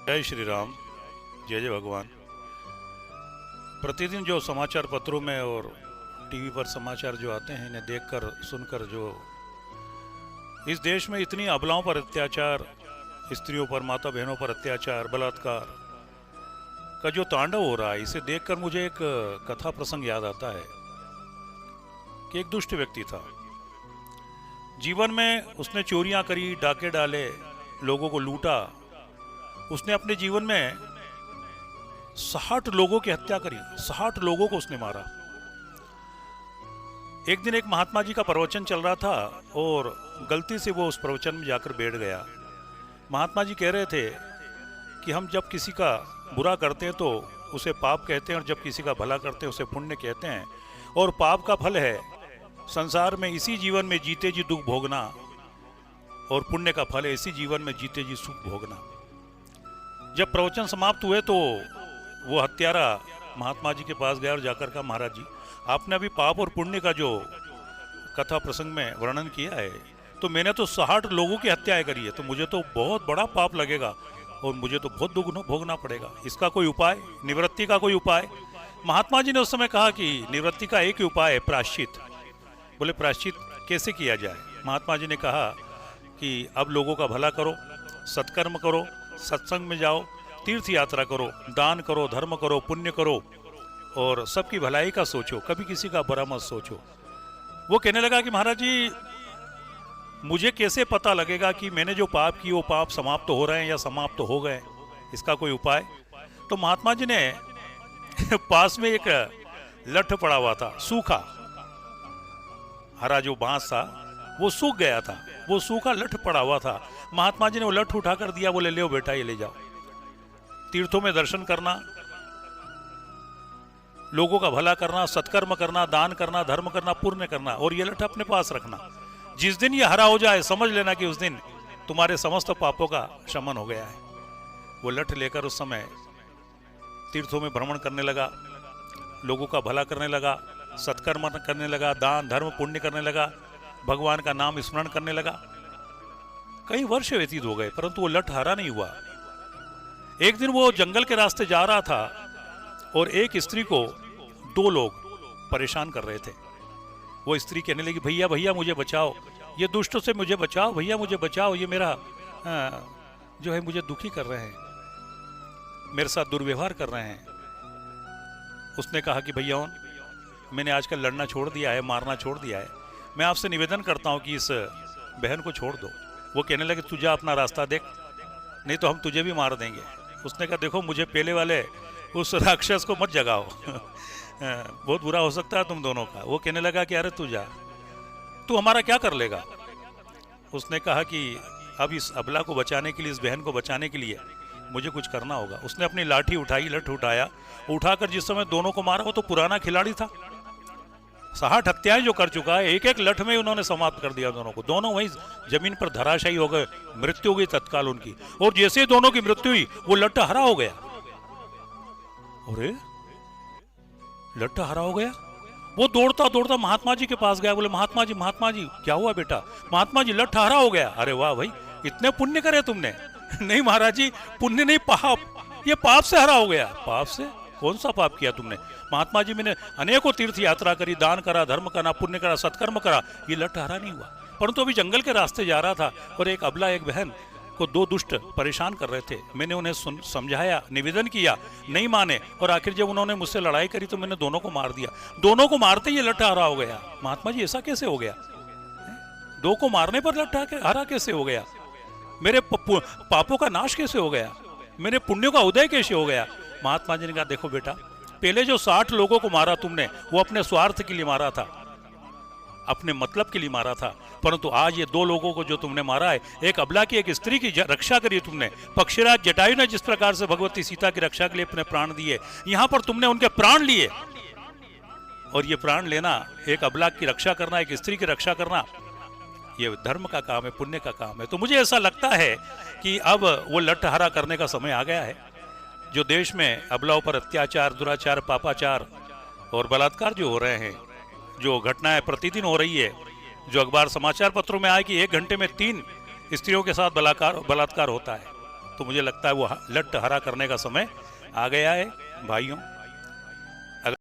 जय श्री राम। जय जय भगवान। प्रतिदिन जो समाचार पत्रों में और टीवी पर समाचार जो आते हैं, इन्हें देखकर सुनकर जो इस देश में इतनी अबलाओं पर अत्याचार, स्त्रियों पर, माता बहनों पर अत्याचार, बलात्कार का जो तांडव हो रहा है, इसे देखकर मुझे एक कथा प्रसंग याद आता है कि एक दुष्ट व्यक्ति था। जीवन में उसने चोरियां करी, डाके डाले, लोगों को लूटा। उसने अपने जीवन में 60 लोगों की हत्या करी, 60 लोगों को उसने मारा। एक दिन एक महात्मा जी का प्रवचन चल रहा था और गलती से वो उस प्रवचन में जाकर बैठ गया। महात्मा जी कह रहे थे कि हम जब किसी का बुरा करते हैं तो उसे पाप कहते हैं, और जब किसी का भला करते हैं उसे पुण्य कहते हैं। और पाप का फल है संसार में इसी जीवन में जीते जी दुख भोगना, और पुण्य का फल है इसी जीवन में जीते जी सुख भोगना। जब प्रवचन समाप्त हुए तो वो हत्यारा महात्मा जी के पास गया और जाकर कहा, महाराज जी, आपने अभी पाप और पुण्य का जो कथा प्रसंग में वर्णन किया है, तो मैंने तो 60 लोगों की हत्याएं करी है, तो मुझे तो बहुत बड़ा पाप लगेगा और मुझे तो बहुत दुख भोगना पड़ेगा। इसका कोई उपाय, निवृत्ति का कोई उपाय? महात्मा जी ने उस समय कहा कि निवृत्ति का एक ही उपाय है, प्रायश्चित। बोले प्रायश्चित कैसे किया जाए? महात्मा जी ने कहा कि अब लोगों का भला करो, सत्कर्म करो, सत्संग में जाओ, तीर्थ यात्रा करो, दान करो, धर्म करो, पुण्य करो, और सबकी भलाई का सोचो, कभी किसी का बुरा मत सोचो। वो कहने लगा कि महाराज जी, मुझे कैसे पता लगेगा कि मैंने जो पाप की वो पाप समाप्त हो रहे हैं या समाप्त हो गए? इसका कोई उपाय? तो महात्मा जी ने पास में एक लठ पड़ा हुआ था, सूखा हरा जो बांस था वो सूख गया था, वो सूखा लठ पड़ा हुआ था। महात्मा जी ने वो लठ उठाकर दिया, बोले ले बेटा, ये ले जाओ। तीर्थों में दर्शन करना, लोगों का भला करना, सत्कर्म करना, दान करना, धर्म करना, पुण्य करना, और ये लठ अपने पास रखना। जिस दिन ये हरा हो जाए, समझ लेना कि उस दिन तुम्हारे समस्त पापों का शमन हो गया है। वो लठ लेकर उस समय तीर्थों में भ्रमण करने लगा, लोगों का भला करने लगा, सत्कर्म करने लगा, दान धर्म पुण्य करने लगा, भगवान का नाम स्मरण करने लगा। कई वर्ष व्यतीत हो गए, परंतु वो लठ हरा नहीं हुआ। एक दिन वो जंगल के रास्ते जा रहा था और एक स्त्री को 2 लोग परेशान कर रहे थे। वो स्त्री कहने लगी, भैया भैया मुझे बचाओ, ये दुष्टों से मुझे बचाओ, भैया मुझे बचाओ, ये मेरा जो है मुझे दुखी कर रहे हैं, मेरे साथ दुर्व्यवहार कर रहे हैं। उसने कहा कि भैया, मैंने आजकल लड़ना छोड़ दिया है, मारना छोड़ दिया है, मैं आपसे निवेदन करता हूं कि इस बहन को छोड़ दो। वो कहने लगे, तू जा अपना रास्ता देख, नहीं तो हम तुझे भी मार देंगे। उसने कहा, देखो मुझे पहले वाले उस राक्षस को मत जगाओ बहुत बुरा हो सकता है तुम दोनों का। वो कहने लगा कि अरे तू जा, तू हमारा क्या कर लेगा? उसने कहा कि अब इस अबला को बचाने के लिए, इस बहन को बचाने के लिए मुझे कुछ करना होगा। उसने अपनी लाठी उठाई, लठ उठाया, उठाकर जिस समय दोनों को मारा, वो तो पुराना खिलाड़ी था, 60 हत्याएं जो कर चुका है, एक एक लठ में उन्होंने समाप्त कर दिया दोनों को। दोनों वहीं जमीन पर धराशायी हो गए, मृत्यु हो गई तत्काल उनकी। और जैसे दोनों की मृत्यु हुई, वो लठ हरा हो गया। अरे लठ हरा हो गया। वो दौड़ता दौड़ता महात्मा जी के पास गया, बोले महात्मा जी क्या हुआ बेटा? महात्मा जी, लठ हरा हो गया। अरे वाह भाई, इतने पुण्य करे तुमने? नहीं महाराज जी, पुण्य नहीं, पाप, ये पाप से हरा हो गया। पाप से? कौन सा पाप किया तुमने? महात्मा जी, मैंने अनेकों तीर्थ यात्रा करी, दान करा, धर्म करा, पुण्य करा, सत्कर्म करा, ये लठ हरा नहीं हुआ। परंतु अभी जंगल के रास्ते जा रहा था और एक अबला, एक बहन को 2 दुष्ट परेशान कर रहे थे। मैंने उन्हें समझाया, निवेदन किया, नहीं माने, और आखिर जब उन्होंने मुझसे लड़ाई करी तो मैंने दोनों को मार दिया। दोनों को मारते ही लठ हरा हो गया। महात्मा जी, ऐसा कैसे हो गया? 2 को मारने पर लठ हरा कैसे हो गया? मेरे पापों का नाश कैसे हो गया? मेरे पुण्यों का उदय कैसे हो गया? महात्मा जी ने कहा, देखो बेटा, पहले जो 60 लोगों को मारा तुमने, वो अपने स्वार्थ के लिए मारा था, अपने मतलब के लिए मारा था। परंतु आज ये 2 लोगों को जो तुमने मारा है, एक अबला की, एक स्त्री की रक्षा करी तुमने। पक्षीराज जटायु ने जिस प्रकार से भगवती सीता की रक्षा के लिए अपने प्राण दिए, यहां पर तुमने उनके प्राण लिए। और ये प्राण लेना, एक अबला की रक्षा करना, एक स्त्री की रक्षा करना, ये धर्म का काम है, पुण्य का काम है। तो मुझे ऐसा लगता है कि अब वो लठ हरा करने का समय आ गया है। जो देश में अबलाओं पर अत्याचार, दुराचार, पापाचार और बलात्कार जो हो रहे हैं, जो घटनाएं प्रतिदिन हो रही है, जो अखबार समाचार पत्रों में आए कि 1 घंटे में 3 स्त्रियों के साथ बलात्कार होता है, तो मुझे लगता है वो लट हरा करने का समय आ गया है भाइयों।